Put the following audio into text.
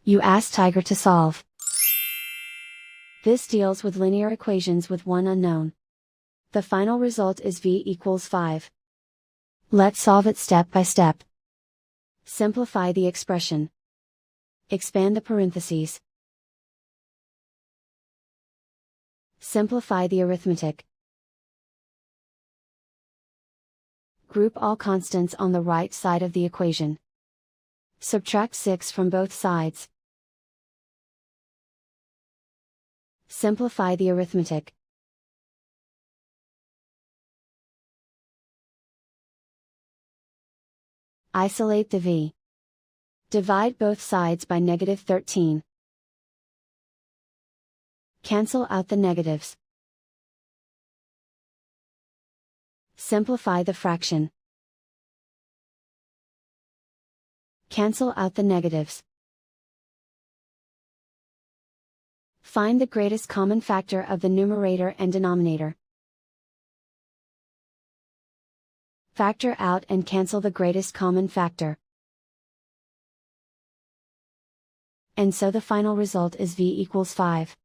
You ask Tiger to solve. This deals with linear equations with one unknown. The final result is v equals 5. Let's solve it step by step. Simplify the expression. Expand the parentheses. Simplify the arithmetic. Group all constants on the right side of the equation. Subtract 6 from both sides. Simplify the arithmetic. Isolate the v. Divide both sides by -13. Cancel out the negatives. Simplify the fraction. Cancel out the negatives. Find the greatest common factor of the numerator and denominator. Factor out and cancel the greatest common factor. And so the final result is v equals 5.